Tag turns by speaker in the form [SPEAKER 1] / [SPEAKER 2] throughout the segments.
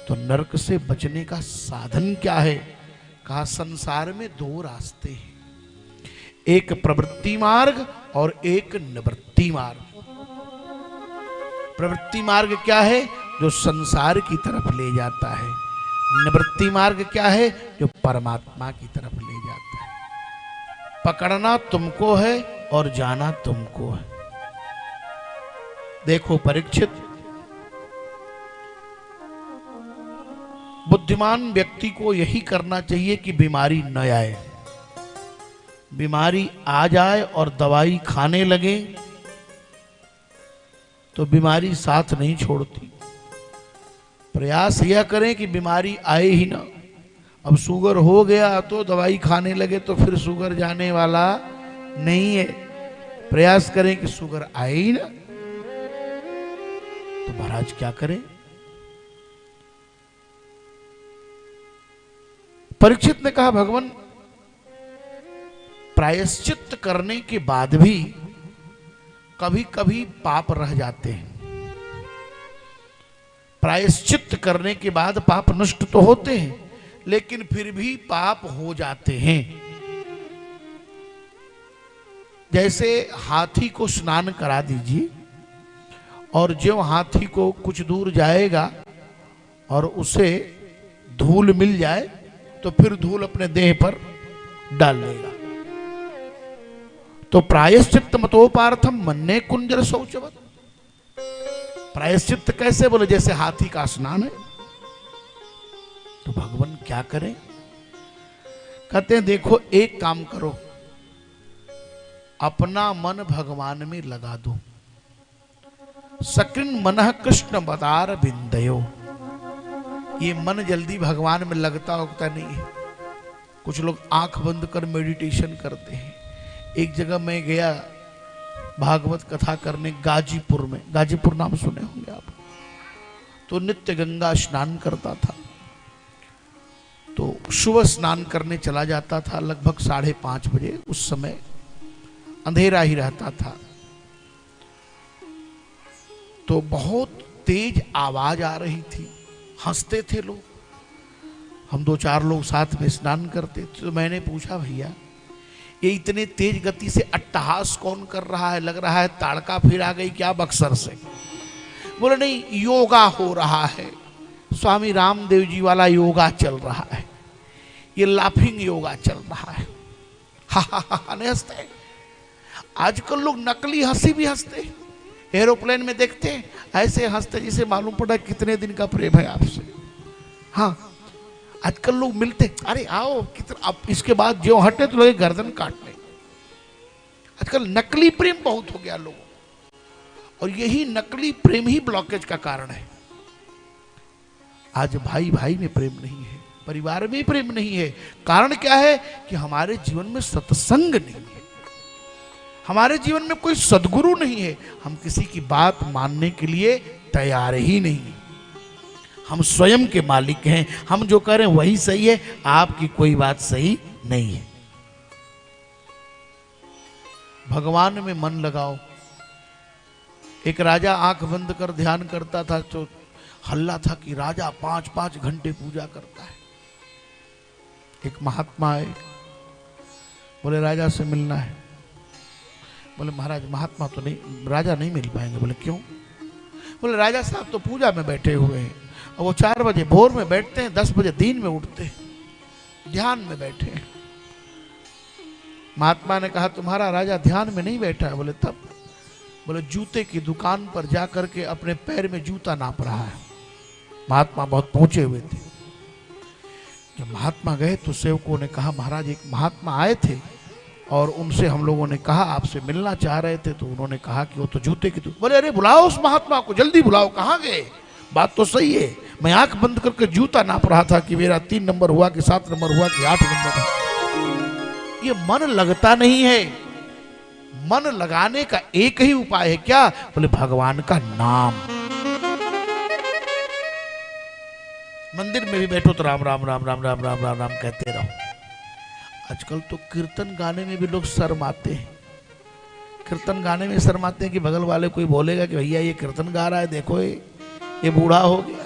[SPEAKER 1] तो नरक से बचने का साधन क्या है? कहा संसार में दो रास्ते हैं, एक प्रवृत्ति मार्ग और एक निवृत्ति मार्ग। प्रवृत्ति मार्ग क्या है? जो संसार की तरफ ले जाता है। निवृत्ति मार्ग क्या है? जो परमात्मा की तरफ ले जाता है। पकड़ना तुमको है और जाना तुमको है। देखो परीक्षित, बुद्धिमान व्यक्ति को यही करना चाहिए कि बीमारी न आए। बीमारी आ जाए और दवाई खाने लगे तो बीमारी साथ नहीं छोड़ती। प्रयास यह करें कि बीमारी आए ही ना। अब शुगर हो गया तो दवाई खाने लगे तो फिर शुगर जाने वाला नहीं है। प्रयास करें कि शुगर आए ही ना। तो महाराज क्या करें? परीक्षित ने कहा भगवान, प्रायश्चित करने के बाद भी कभी कभी पाप रह जाते हैं। प्रायश्चित करने के बाद पाप नष्ट तो होते हैं, लेकिन फिर भी पाप हो जाते हैं। जैसे हाथी को स्नान करा दीजिए और जो हाथी को कुछ दूर जाएगा और उसे धूल मिल जाए तो फिर धूल अपने देह पर डाल लेगा। तो प्रायश्चित मतोपार्थम मन्ने कुंजर शौचवत। प्रायश्चित कैसे? बोले जैसे हाथी का स्नान है। तो भगवान क्या करें? कहते हैं देखो एक काम करो, अपना मन भगवान में लगा दो। सकृन मनः कृष्ण बदार बिंदयो। ये मन जल्दी भगवान में लगता उगता नहीं है। कुछ लोग आंख बंद कर मेडिटेशन करते हैं। एक जगह मैं गया भागवत कथा करने गाजीपुर में। गाजीपुर नाम सुने होंगे आप। तो नित्य गंगा स्नान करता था। तो सुबह स्नान करने चला जाता था लगभग 5:30 बजे। उस समय अंधेरा ही रहता था। तो बहुत तेज आवाज आ रही थी, हंसते थे लोग। हम 2-4 लोग साथ में स्नान करते थे। तो मैंने पूछा भैया ये इतने तेज गति से अट्टहास कौन कर रहा है? लग रहा है ताड़का फिर आ गई क्या बक्सर से? बोले नहीं, योगा हो रहा है, स्वामी रामदेव जी वाला योगा चल रहा है, ये लाफिंग योगा चल रहा है। हा हा हा नहीं हंसते। आजकल लोग नकली हंसी भी हंसते। एरोप्लेन में देखते हैं ऐसे हंसते जिसे मालूम पड़ा कितने दिन का प्रेम है आपसे। हाँ, आजकल लोग मिलते, अरे आओ कितना। अब इसके बाद जो हटे तो लगे गर्दन काटने। आजकल नकली प्रेम बहुत हो गया लोगों को, और यही नकली प्रेम ही ब्लॉकेज का कारण है। आज भाई भाई में प्रेम नहीं है, परिवार में प्रेम नहीं है। कारण क्या है? कि हमारे जीवन में सत्संग नहीं है, हमारे जीवन में कोई सद्गुरु नहीं है। हम किसी की बात मानने के लिए तैयार ही नहीं है। हम स्वयं के मालिक हैं। हम जो करें वही सही है, आपकी कोई बात सही नहीं है। भगवान में मन लगाओ। एक राजा आंख बंद कर ध्यान करता था तो हल्ला था कि राजा 5-5 घंटे पूजा करता है। एक महात्मा आए, बोले राजा से मिलना है। बोले महाराज महात्मा तो नहीं, राजा नहीं मिल पाएंगे। बोले क्यों? बोले राजा साहब तो पूजा में बैठे हुए हैं और वो 4 बजे भोर में बैठते हैं, 10 बजे दिन में उठते हैं, ध्यान में बैठे हैं। महात्मा ने कहा तुम्हारा राजा ध्यान में नहीं बैठा है। बोले तब? बोले जूते की दुकान पर जाकर के अपने पैर में जूता नाप रहा है। महात्मा बहुत पहुंचे हुए थे। जब महात्मा गए तो सेवकों ने कहा महाराज एक महात्मा आए थे और उनसे हम लोगों ने कहा आपसे मिलना चाह रहे थे। तो उन्होंने कहा कि वो तो जूते की दुकान। बोले अरे बुलाओ उस महात्मा को, जल्दी बुलाओ। कहाँ गए? बात तो सही है, मैं आंख बंद करके जूता नाप रहा था कि मेरा 3 नंबर हुआ कि 7 नंबर हुआ कि 8 नंबर हुआ। ये मन लगता नहीं है। मन लगाने का एक ही उपाय है, क्या? बोले भगवान का नाम। मंदिर में भी बैठो तो राम राम राम राम राम राम राम राम कहते रहो। आजकल तो कीर्तन गाने में भी लोग शर्माते हैं। कीर्तन गाने में शर्माते हैं कि बगल वाले कोई बोलेगा कि भैया ये कीर्तन गा रहा है, देखो ये बूढ़ा हो गया।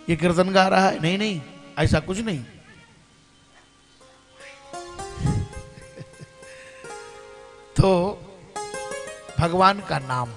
[SPEAKER 1] ये कीर्तन गा रहा है। नहीं नहीं, ऐसा कुछ नहीं। तो भगवान का नाम,